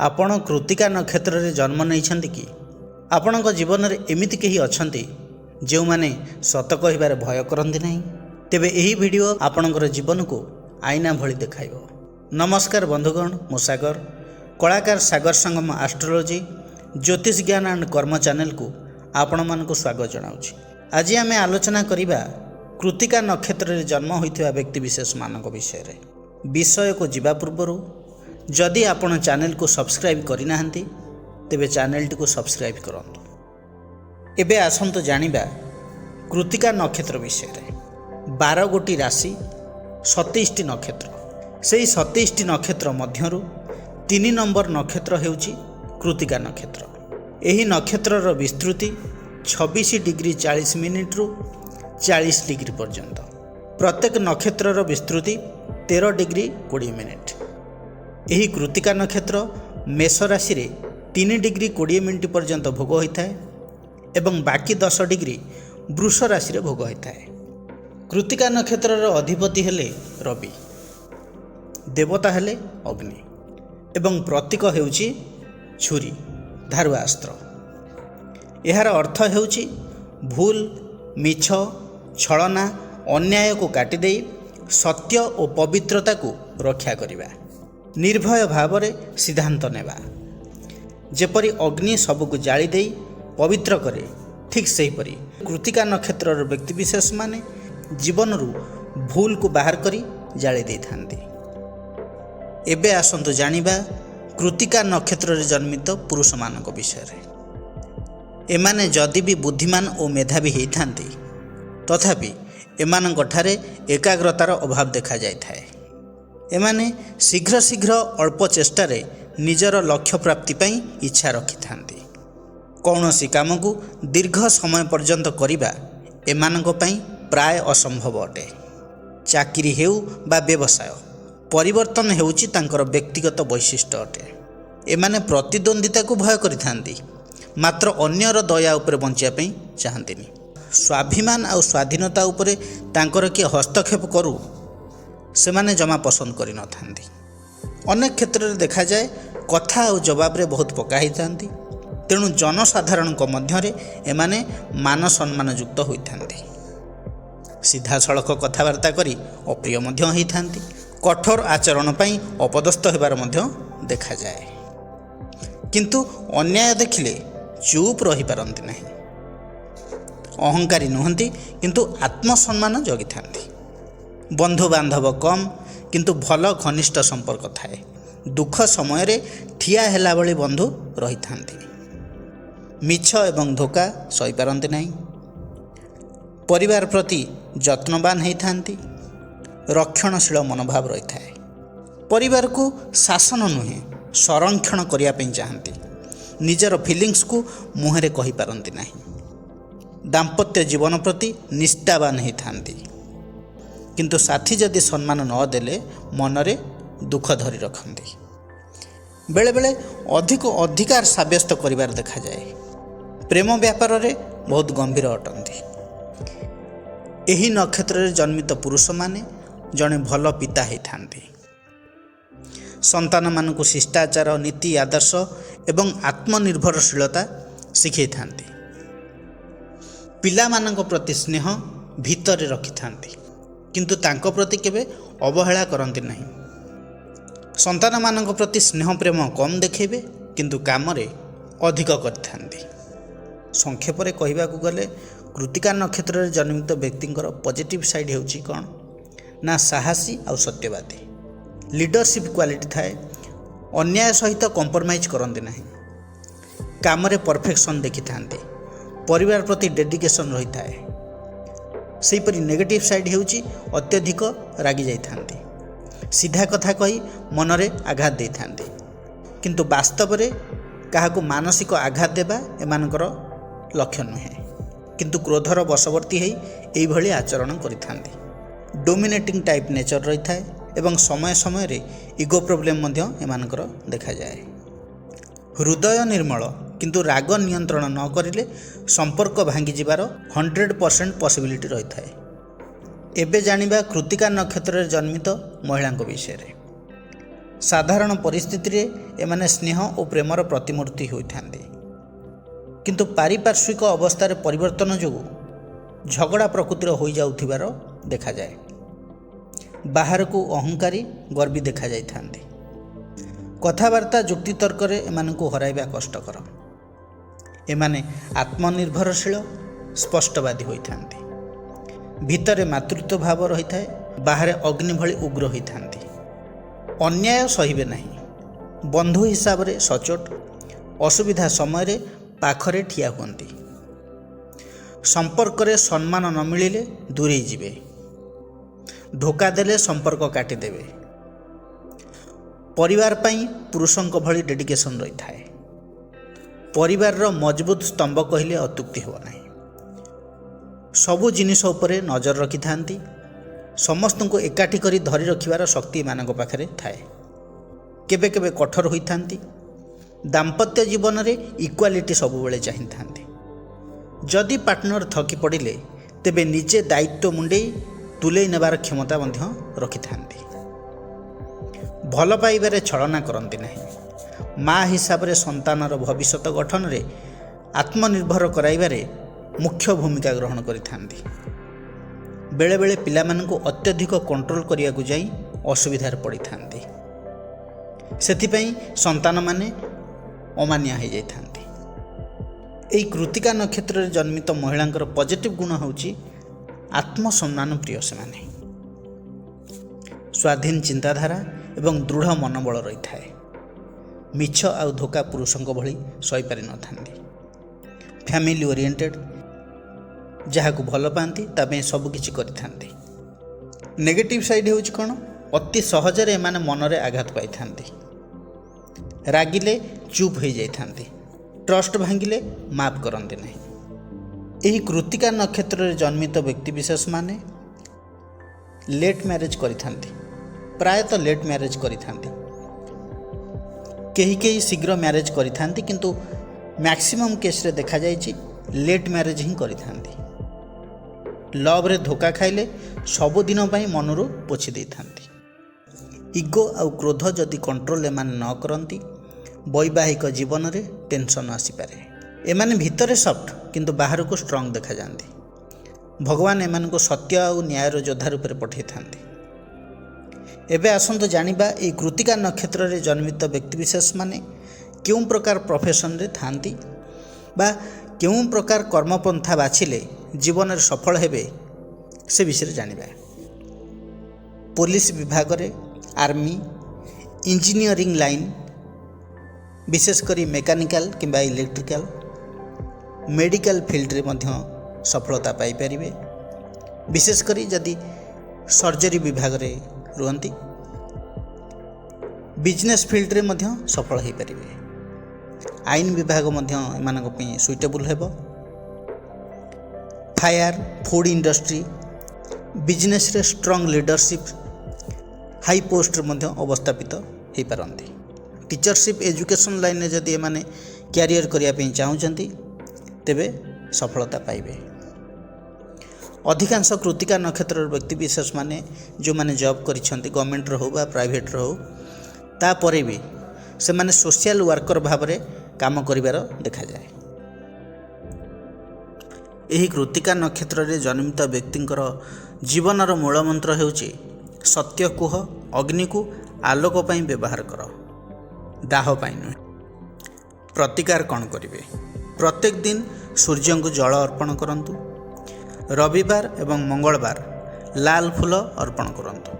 ଆପଣ କୃତିକା ନକ୍ଷତ୍ରରେ ଜନ୍ମ ନେଇଛନ୍ତି କି? ଆପଣଙ୍କ ଜୀବନରେ ଏମିତି କେହି ଅଛନ୍ତି ଯେଉଁମାନେ ସତ କହିବାରେ ଭୟ କରନ୍ତି ନାହିଁ? ତେବେ ଏହି ଭିଡ଼ିଓ ଆପଣଙ୍କର ଜୀବନକୁ ଆଇନା ଭଳି ଦେଖାଇବ। ନମସ୍କାର ବନ୍ଧୁଗଣ, ମୁଁ ସାଗର, କଳାକାର ସାଗର ସଙ୍ଗମ ଆଷ୍ଟ୍ରୋଲୋଜି ଜ୍ୟୋତିଷ ଜ୍ଞାନ ଆଣ୍ଡ କର୍ମ ଚ୍ୟାନେଲକୁ ଆପଣମାନଙ୍କୁ ସ୍ୱାଗତ ଜଣାଉଛି। ଆଜି ଆମେ ଆଲୋଚନା କରିବା କୃତିକା ନକ୍ଷତ୍ରରେ ଜନ୍ମ ହୋଇଥିବା ବ୍ୟକ୍ତିବିଶେଷମାନଙ୍କ ବିଷୟରେ। ବିଷୟକୁ ଯିବା ପୂର୍ବରୁ ଯଦି ଆପଣ ଚ୍ୟାନେଲକୁ ସବସ୍କ୍ରାଇବ୍ କରିନାହାନ୍ତି ତେବେ ଚ୍ୟାନେଲଟିକୁ ସବସ୍କ୍ରାଇବ୍ କରନ୍ତୁ। ଏବେ ଆସନ୍ତୁ ଜାଣିବା କୃତିକା ନକ୍ଷତ୍ର ବିଷୟରେ। 12 ଗୋଟି ରାଶି, 27ଟି ନକ୍ଷତ୍ର। ସେହି 27ଟି ନକ୍ଷତ୍ର ମଧ୍ୟରୁ 3 ନମ୍ବର ନକ୍ଷତ୍ର ହେଉଛି କୃତିକା ନକ୍ଷତ୍ର। ଏହି ନକ୍ଷତ୍ରର ବିସ୍ତୃତି 26 ଡିଗ୍ରୀ 40 ମିନିଟ୍ରୁ 40 ଡିଗ୍ରୀ ପର୍ଯ୍ୟନ୍ତ। ପ୍ରତ୍ୟେକ ନକ୍ଷତ୍ରର ବିସ୍ତୃତି 13 ଡିଗ୍ରୀ 20 ମିନିଟ୍। ଏହି କୃତିକା ନକ୍ଷତ୍ର ମେଷ ରାଶିରେ 3 ଡିଗ୍ରୀ 20 ମିନିଟ୍ ପର୍ଯ୍ୟନ୍ତ ଭୋଗ ହୋଇଥାଏ ଏବଂ ବାକି 10 ଡିଗ୍ରୀ ବୃଷ ରାଶିରେ ଭୋଗ ହୋଇଥାଏ। କୃତିକା ନକ୍ଷତ୍ରର ଅଧିପତି ହେଲେ ରବି, ଦେବତା ହେଲେ ଅଗ୍ନି ଏବଂ ପ୍ରତୀକ ହେଉଛି ଛୁରୀ, ଧାରୁଆ ଅସ୍ତ୍ର। ଏହାର ଅର୍ଥ ହେଉଛି ଭୁଲ, ମିଛ, ଛଳନା, ଅନ୍ୟାୟକୁ କାଟିଦେଇ ସତ୍ୟ ଓ ପବିତ୍ରତାକୁ ରକ୍ଷା କରିବା, ନିର୍ଭୟ ଭାବରେ ସିଦ୍ଧାନ୍ତ ନେବା। ଯେପରି ଅଗ୍ନି ସବୁକୁ ଜାଳି ଦେଇ ପବିତ୍ର କରେ, ଠିକ୍ ସେହିପରି କୃତିକା ନକ୍ଷତ୍ରର ବ୍ୟକ୍ତିବିଶେଷମାନେ ଜୀବନରୁ ଭୁଲକୁ ବାହାର କରି ଜାଳି ଦେଇଥାନ୍ତି। ଏବେ ଆସନ୍ତୁ ଜାଣିବା କୃତିକା ନକ୍ଷତ୍ରରେ ଜନ୍ମିତ ପୁରୁଷମାନଙ୍କ ବିଷୟରେ। ଏମାନେ ଯଦି ବି ବୁଦ୍ଧିମାନ ଓ ମେଧାବୀ ହୋଇଥାନ୍ତି, ତଥାପି ଏମାନଙ୍କଠାରେ ଏକାଗ୍ରତାର ଅଭାବ ଦେଖାଯାଇଥାଏ। ଏମାନେ ଶୀଘ୍ର ଅଳ୍ପ ଚେଷ୍ଟାରେ ନିଜର ଲକ୍ଷ୍ୟ ପ୍ରାପ୍ତି ପାଇଁ ଇଚ୍ଛା ରଖିଥାନ୍ତି। କୌଣସି କାମକୁ ଦୀର୍ଘ ସମୟ ପର୍ଯ୍ୟନ୍ତ କରିବା ଏମାନଙ୍କ ପାଇଁ ପ୍ରାୟ ଅସମ୍ଭବ ଅଟେ। ଚାକିରି ହେଉ ବା ବ୍ୟବସାୟ, ପରିବର୍ତ୍ତନ ହେଉଛି ତାଙ୍କର ବ୍ୟକ୍ତିଗତ ବୈଶିଷ୍ଟ୍ୟ ଅଟେ। ଏମାନେ ପ୍ରତିଦ୍ୱନ୍ଦ୍ୱିତାକୁ ଭୟ କରିଥାନ୍ତି, ମାତ୍ର ଅନ୍ୟର ଦୟା ଉପରେ ବଞ୍ଚିବା ପାଇଁ ଚାହାନ୍ତିନି। ସ୍ୱାଭିମାନ ଆଉ ସ୍ୱାଧୀନତା ଉପରେ ତାଙ୍କର କିଏ ହସ୍ତକ୍ଷେପ କରୁ ସେମାନେ ଜମା ପସନ୍ଦ କରିନଥାନ୍ତି। ଅନେକ କ୍ଷେତ୍ରରେ ଦେଖାଯାଏ କଥା ଆଉ ଜବାବରେ ବହୁତ ପକା ହୋଇଥାନ୍ତି। ତେଣୁ ଜନସାଧାରଣଙ୍କ ମଧ୍ୟରେ ଏମାନେ ମାନ ସମ୍ମାନ ଯୁକ୍ତ ହୋଇଥାନ୍ତି। ସିଧାସଳଖ କଥାବାର୍ତ୍ତା କରି ଅପ୍ରିୟ ମଧ୍ୟ ହୋଇଥାନ୍ତି। କଠୋର ଆଚରଣ ପାଇଁ ଅପଦସ୍ଥ ହେବାର ମଧ୍ୟ ଦେଖାଯାଏ। କିନ୍ତୁ ଅନ୍ୟାୟ ଦେଖିଲେ ଚୁପ୍ ରହିପାରନ୍ତି ନାହିଁ। ଅହଙ୍କାରୀ ନୁହନ୍ତି, କିନ୍ତୁ ଆତ୍ମସମ୍ମାନ ଜଗିଥାନ୍ତି। ବନ୍ଧୁବାନ୍ଧବ କମ୍, କିନ୍ତୁ ଭଲ ଘନିଷ୍ଠ ସମ୍ପର୍କ ଥାଏ। ଦୁଃଖ ସମୟରେ ଠିଆ ହେଲା ଭଳି ବନ୍ଧୁ ରହିଥାନ୍ତି। ମିଛ ଏବଂ ଧୋକା ସହିପାରନ୍ତି ନାହିଁ। ପରିବାର ପ୍ରତି ଯତ୍ନବାନ ହୋଇଥାନ୍ତି। ରକ୍ଷଣଶୀଳ ମନୋଭାବ ରହିଥାଏ। ପରିବାରକୁ ଶାସନ ନୁହେଁ, ସଂରକ୍ଷଣ କରିବା ପାଇଁ ଚାହାନ୍ତି। ନିଜର ଫିଲିଂସକୁ ମୁହଁରେ କହିପାରନ୍ତି ନାହିଁ। ଦାମ୍ପତ୍ୟ ଜୀବନ ପ୍ରତି ନିଷ୍ଠାବାନ ହୋଇଥାନ୍ତି। କିନ୍ତୁ ସାଥୀ ଯଦି ସମ୍ମାନ ନ ଦେଲେ ମନରେ ଦୁଃଖ ଧରି ରଖନ୍ତି। ବେଳେବେଳେ ଅଧିକାର ସାବ୍ୟସ୍ତ କରିବାର ଦେଖାଯାଏ। ପ୍ରେମ ବ୍ୟାପାରରେ ବହୁତ ଗମ୍ଭୀର ଅଟନ୍ତି। ଏହି ନକ୍ଷତ୍ରରେ ଜନ୍ମିତ ପୁରୁଷମାନେ ଜଣେ ଭଲ ପିତା ହୋଇଥାନ୍ତି। ସନ୍ତାନମାନଙ୍କୁ ଶିଷ୍ଟାଚାର, ନୀତି, ଆଦର୍ଶ ଏବଂ ଆତ୍ମନିର୍ଭରଶୀଳତା ଶିଖାଇଥାନ୍ତି। ପିଲାମାନଙ୍କ ପ୍ରତି ସ୍ନେହ ଭିତରେ ରଖିଥାନ୍ତି, କିନ୍ତୁ ତାଙ୍କ ପ୍ରତି କେବେ ଅବହେଳା କରନ୍ତି ନାହିଁ। ସନ୍ତାନମାନଙ୍କ ପ୍ରତି ସ୍ନେହ ପ୍ରେମ କମ୍ ଦେଖାଇବେ, କିନ୍ତୁ କାମରେ ଅଧିକ କରିଥାନ୍ତି। ସଂକ୍ଷେପରେ କହିବାକୁ ଗଲେ କୃତିକା ନକ୍ଷତ୍ରରେ ଜନ୍ମିତ ବ୍ୟକ୍ତିଙ୍କର ପଜିଟିଭ୍ ସାଇଡ଼୍ ହେଉଛି କ'ଣ ନା ସାହସୀ ଆଉ ସତ୍ୟବାଦୀ। ଲିଡରସିପ୍ କ୍ୱାଲିଟି ଥାଏ। ଅନ୍ୟାୟ ସହିତ କମ୍ପ୍ରମାଇଜ୍ କରନ୍ତି ନାହିଁ। କାମରେ ପରଫେକ୍ସନ୍ ଦେଖିଥାନ୍ତି। ପରିବାର ପ୍ରତି ଡେଡିକେସନ୍ ରହିଥାଏ। ସେହିପରି ନେଗେଟିଭ୍ ସାଇଡ଼୍ ହେଉଛି ଅତ୍ୟଧିକ ରାଗି ଯାଇଥାନ୍ତି। ସିଧା କଥା କହି ମନରେ ଆଘାତ ଦେଇଥାନ୍ତି, କିନ୍ତୁ ବାସ୍ତବରେ କାହାକୁ ମାନସିକ ଆଘାତ ଦେବା ଏମାନଙ୍କର ଲକ୍ଷ୍ୟ ନୁହେଁ। କିନ୍ତୁ କ୍ରୋଧର ବଶବର୍ତ୍ତୀ ହୋଇ ଏଇଭଳି ଆଚରଣ କରିଥାନ୍ତି। ଡୋମିନେଟିଂ ଟାଇପ୍ ନେଚର ରହିଥାଏ ଏବଂ ସମୟ ସମୟରେ ଇଗୋ ପ୍ରୋବ୍ଲେମ୍ ମଧ୍ୟ ଏମାନଙ୍କର ଦେଖାଯାଏ। ହୃଦୟ ନିର୍ମଳ, କିନ୍ତୁ ରାଗ ନିୟନ୍ତ୍ରଣ ନ କରିଲେ ସମ୍ପର୍କ ଭାଙ୍ଗିଯିବାର 100% ପସିବିଲିଟି ରହିଥାଏ। ଏବେ ଜାଣିବା କୃତିକା ନକ୍ଷତ୍ରରେ ଜନ୍ମିତ ମହିଳାଙ୍କ ବିଷୟରେ। ସାଧାରଣ ପରିସ୍ଥିତିରେ ଏମାନେ ସ୍ନେହ ଓ ପ୍ରେମର ପ୍ରତିମୂର୍ତ୍ତି ହୋଇଥାନ୍ତି, କିନ୍ତୁ ପାରିପାର୍ଶ୍ୱିକ ଅବସ୍ଥାରେ ପରିବର୍ତ୍ତନ ଯୋଗୁଁ ଝଗଡ଼ା ପ୍ରକୃତିର ହୋଇଯାଉଥିବାର ଦେଖାଯାଏ। ବାହାରକୁ ଅହଙ୍କାରୀ, ଗର୍ବୀ ଦେଖାଯାଇଥାନ୍ତି। କଥାବାର୍ତ୍ତା ଯୁକ୍ତିତର୍କରେ ଏମାନଙ୍କୁ ହରାଇବା କଷ୍ଟକର। ଏମାନେ ଆତ୍ମନିର୍ଭରଶୀଳ, ସ୍ପଷ୍ଟବାଦୀ ହୋଇଥାନ୍ତି। ଭିତରେ ମାତୃତ୍ୱ ଭାବ ରହିଥାଏ, ବାହାରେ ଅଗ୍ନି ଭଳି ଉଗ୍ର ହୋଇଥାନ୍ତି। ଅନ୍ୟାୟ ସହିବେ ନାହିଁ। ବନ୍ଧୁ ହିସାବରେ ସଚ୍ଚୋଟ, ଅସୁବିଧା ସମୟରେ ପାଖରେ ଠିଆ ହୁଅନ୍ତି। ସମ୍ପର୍କରେ ସମ୍ମାନ ନ ମିଳିଲେ ଦୂରେଇ ଯିବେ। ଧୋକା ଦେଲେ ସମ୍ପର୍କ କାଟିଦେବେ। ପରିବାର ପାଇଁ ପୁରୁଷଙ୍କ ଭଳି ଡେଡିକେସନ୍ ରହିଥାଏ। ପରିବାରର ମଜବୁତ ସ୍ତମ୍ଭ କହିଲେ ଅତ୍ୟୁକ୍ତି ହେବ ନାହିଁ। ସବୁ ଜିନିଷ ଉପରେ ନଜର ରଖିଥାନ୍ତି। ସମସ୍ତଙ୍କୁ ଏକାଠି କରି ଧରି ରଖିବାର ଶକ୍ତି ଏମାନଙ୍କ ପାଖରେ ଥାଏ। କେବେ କେବେ କଠୋର ହୋଇଥାନ୍ତି। ଦାମ୍ପତ୍ୟ ଜୀବନରେ ଇକ୍ୱାଲିଟି ସବୁବେଳେ ଚାହିଁଥାନ୍ତି। ଯଦି ପାର୍ଟନର ଥକି ପଡ଼ିଲେ ତେବେ ନିଜେ ଦାୟିତ୍ୱ ମୁଣ୍ଡେଇ ତୁଲେଇ ନେବାର କ୍ଷମତା ମଧ୍ୟ ରଖିଥାନ୍ତି। ଭଲ ପାଇବାରେ ଛଳନା କରନ୍ତି ନାହିଁ। ମା' ହିସାବରେ ସନ୍ତାନର ଭବିଷ୍ୟତ ଗଠନରେ ଆତ୍ମନିର୍ଭର କରାଇବାରେ ମୁଖ୍ୟ ଭୂମିକା ଗ୍ରହଣ କରିଥାନ୍ତି। ବେଳେବେଳେ ପିଲାମାନଙ୍କୁ ଅତ୍ୟଧିକ କଣ୍ଟ୍ରୋଲ କରିବାକୁ ଯାଇ ଅସୁବିଧାରେ ପଡ଼ିଥାନ୍ତି। ସେଥିପାଇଁ ସନ୍ତାନମାନେ ଅମାନିଆ ହୋଇଯାଇଥାନ୍ତି। ଏହି କୃତ୍ତିକା ନକ୍ଷତ୍ରରେ ଜନ୍ମିତ ମହିଳାଙ୍କର ପଜିଟିଭ୍ ଗୁଣ ହେଉଛି ଆତ୍ମସମ୍ମାନ ପ୍ରିୟ। ସେମାନେ ସ୍ୱାଧୀନ ଚିନ୍ତାଧାରା ଏବଂ ଦୃଢ଼ ମନୋବଳ ରହିଥାଏ। ମିଛ ଆଉ ଧୋକା ପୁରୁଷଙ୍କ ଭଳି ସହିପାରିନଥାନ୍ତି। ଫ୍ୟାମିଲି ଓରିଏଣ୍ଟେଡ଼, ଯାହାକୁ ଭଲ ପାଆନ୍ତି ତା ପାଇଁ ସବୁକିଛି କରିଥାନ୍ତି। ନେଗେଟିଭ୍ ସାଇଡ଼୍ ହେଉଛି କ'ଣ? ଅତି ସହଜରେ ଏମାନେ ମନରେ ଆଘାତ ପାଇଥାନ୍ତି। ରାଗିଲେ ଚୁପ୍ ହୋଇଯାଇଥାନ୍ତି। ଟ୍ରଷ୍ଟ ଭାଙ୍ଗିଲେ ମାଫ କରନ୍ତି ନାହିଁ। ଏହି କୃତ୍ତିକା ନକ୍ଷତ୍ରରେ ଜନ୍ମିତ ବ୍ୟକ୍ତିବିଶେଷମାନେ ଲେଟ୍ ମ୍ୟାରେଜ୍ କରିଥାନ୍ତି। ପ୍ରାୟତଃ ଲେଟ୍ ମ୍ୟାରେଜ୍ କରିଥାନ୍ତି। କେହି କେହି ଶୀଘ୍ର ମ୍ୟାରେଜ୍ କରିଥାନ୍ତି, କିନ୍ତୁ ମ୍ୟାକ୍ସିମମ୍ କେସ୍ରେ ଦେଖାଯାଇଛି ଲେଟ୍ ମ୍ୟାରେଜ୍ ହିଁ କରିଥାନ୍ତି। ଲଭ୍ରେ ଧୋକା ଖାଇଲେ ସବୁଦିନ ପାଇଁ ମନରୁ ପୋଛି ଦେଇଥାନ୍ତି। ଇଗୋ ଆଉ କ୍ରୋଧ ଯଦି କଣ୍ଟ୍ରୋଲ ଏମାନେ ନ କରନ୍ତି, ବୈବାହିକ ଜୀବନରେ ଟେନସନ୍ ଆସିପାରେ। ଏମାନେ ଭିତରେ ସଫ୍ଟ କିନ୍ତୁ ବାହାରକୁ ଷ୍ଟ୍ରଙ୍ଗ ଦେଖାଯାଆନ୍ତି। ଭଗବାନ ଏମାନଙ୍କୁ ସତ୍ୟ ଆଉ ନ୍ୟାୟର ଯୋଦ୍ଧା ରୂପରେ ପଠାଇଥାନ୍ତି। ଏବେ ଆସନ୍ତୁ ଜାଣିବା ଏହି କୃତ୍ତିକା ନକ୍ଷତ୍ରରେ ଜନ୍ମିତ ବ୍ୟକ୍ତିବିଶେଷମାନେ କେଉଁ ପ୍ରକାର ପ୍ରଫେସନରେ ଥାଆନ୍ତି ବା କେଉଁ ପ୍ରକାର କର୍ମପନ୍ଥା ବାଛିଲେ ଜୀବନରେ ସଫଳ ହେବେ ସେ ବିଷୟରେ ଜାଣିବା। ପୋଲିସ ବିଭାଗରେ, ଆର୍ମି, ଇଞ୍ଜିନିୟରିଂ ଲାଇନ୍, ବିଶେଷ କରି ମେକାନିକାଲ କିମ୍ବା ଇଲେକ୍ଟ୍ରିକାଲ, ମେଡ଼ିକାଲ ଫିଲ୍ଡରେ ମଧ୍ୟ ସଫଳତା ପାଇପାରିବେ। ବିଶେଷ କରି ଯଦି ସର୍ଜରୀ ବିଭାଗରେ ରୁହନ୍ତି, ବିଜନେସ୍ ଫିଲ୍ଡରେ ମଧ୍ୟ ସଫଳ ହୋଇପାରିବେ। ଆଇନ ବିଭାଗ ମଧ୍ୟ ଏମାନଙ୍କ ପାଇଁ ସୁଇଟେବୁଲ୍ ହେବ। ଫାୟାର, ଫୁଡ୍ ଇଣ୍ଡଷ୍ଟ୍ରି, ବିଜନେସ୍ରେ ଷ୍ଟ୍ରଙ୍ଗ ଲିଡରସିପ୍, ହାଇ ପୋଷ୍ଟରେ ମଧ୍ୟ ଅବସ୍ଥାପିତ ହୋଇପାରନ୍ତି। ଟିଚରସିପ୍ ଏଜୁକେସନ୍ ଲାଇନ୍ରେ ଯଦି ଏମାନେ କ୍ୟାରିୟର କରିବା ପାଇଁ ଚାହୁଁଛନ୍ତି ତେବେ ସଫଳତା ପାଇବେ। ଅଧିକାଂଶ କୃତ୍ତିକା ନକ୍ଷତ୍ରର ବ୍ୟକ୍ତିବିଶେଷମାନେ ଯେଉଁମାନେ ଜବ୍ କରିଛନ୍ତି, ଗଭର୍ଣ୍ଣମେଣ୍ଟର ହେଉ ବା ପ୍ରାଇଭେଟ୍ର ହେଉ, ତାପରେ ବି ସେମାନେ ସୋସିଆଲ ୱାର୍କର ଭାବରେ କାମ କରିବାର ଦେଖାଯାଏ। ଏହି କୃତ୍ତିକା ନକ୍ଷତ୍ରରେ ଜନ୍ମିତ ବ୍ୟକ୍ତିଙ୍କର ଜୀବନର ମୂଳମନ୍ତ୍ର ହେଉଛି ସତ୍ୟ କୁହ, ଅଗ୍ନିକୁ ଆଲୋକ ପାଇଁ ବ୍ୟବହାର କର, ଦାହ ପାଇଁ ନୁହେଁ। ପ୍ରତିକାର କ'ଣ କରିବେ? ପ୍ରତ୍ୟେକ ଦିନ ସୂର୍ଯ୍ୟଙ୍କୁ ଜଳ ଅର୍ପଣ କରନ୍ତୁ। ରବିବାର ଏବଂ ମଙ୍ଗଳବାର ଲାଲ ଫୁଲ ଅର୍ପଣ କରନ୍ତୁ।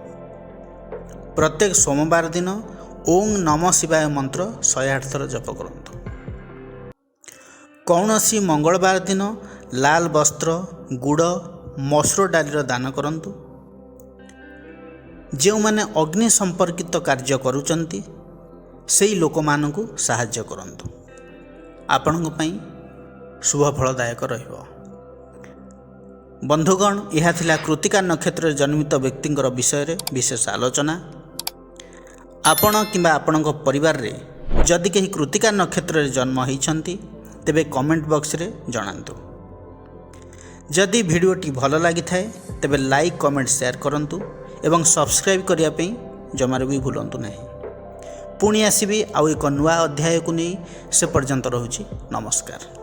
ପ୍ରତ୍ୟେକ ସୋମବାର ଦିନ ଓଂ ନମ ଶିବାୟ ମନ୍ତ୍ର 108 ଥର ଜପ କରନ୍ତୁ। କୌଣସି ମଙ୍ଗଳବାର ଦିନ ଲାଲ ବସ୍ତ୍ର, ଗୁଡ଼, ମସୁର ଡାଲିର ଦାନ କରନ୍ତୁ। ଯେଉଁମାନେ ଅଗ୍ନି ସମ୍ପର୍କିତ କାର୍ଯ୍ୟ କରୁଛନ୍ତି ସେହି ଲୋକମାନଙ୍କୁ ସାହାଯ୍ୟ କରନ୍ତୁ। ଆପଣଙ୍କ ପାଇଁ ଶୁଭଫଳଦାୟକ ରହିବ। ବନ୍ଧୁଗଣ, ଏହା ଥିଲା କୃତ୍ତିକା ନକ୍ଷତ୍ରରେ ଜନ୍ମିତ ବ୍ୟକ୍ତିଙ୍କର ବିଷୟରେ ବିଶେଷ ଆଲୋଚନା। ଆପଣ କିମ୍ବା ଆପଣଙ୍କ ପରିବାରରେ ଯଦି କେହି କୃତ୍ତିକା ନକ୍ଷତ୍ରରେ ଜନ୍ମ ହୋଇଛନ୍ତି ତେବେ କମେଣ୍ଟ ବକ୍ସରେ ଜଣାନ୍ତୁ। ଯଦି ଭିଡ଼ିଓଟି ଭଲ ଲାଗିଥାଏ ତେବେ ଲାଇକ୍, କମେଣ୍ଟ, ସେୟାର କରନ୍ତୁ ଏବଂ ସବସ୍କ୍ରାଇବ୍ କରିବା ପାଇଁ ଜମାରୁ ବି ଭୁଲନ୍ତୁ ନାହିଁ। ପୁଣି ଆସିବି ଆଉ ଏକ ନୂଆ ଅଧ୍ୟାୟକୁ ନେଇ। ସେ ପର୍ଯ୍ୟନ୍ତ ରହୁଛି ନମସ୍କାର।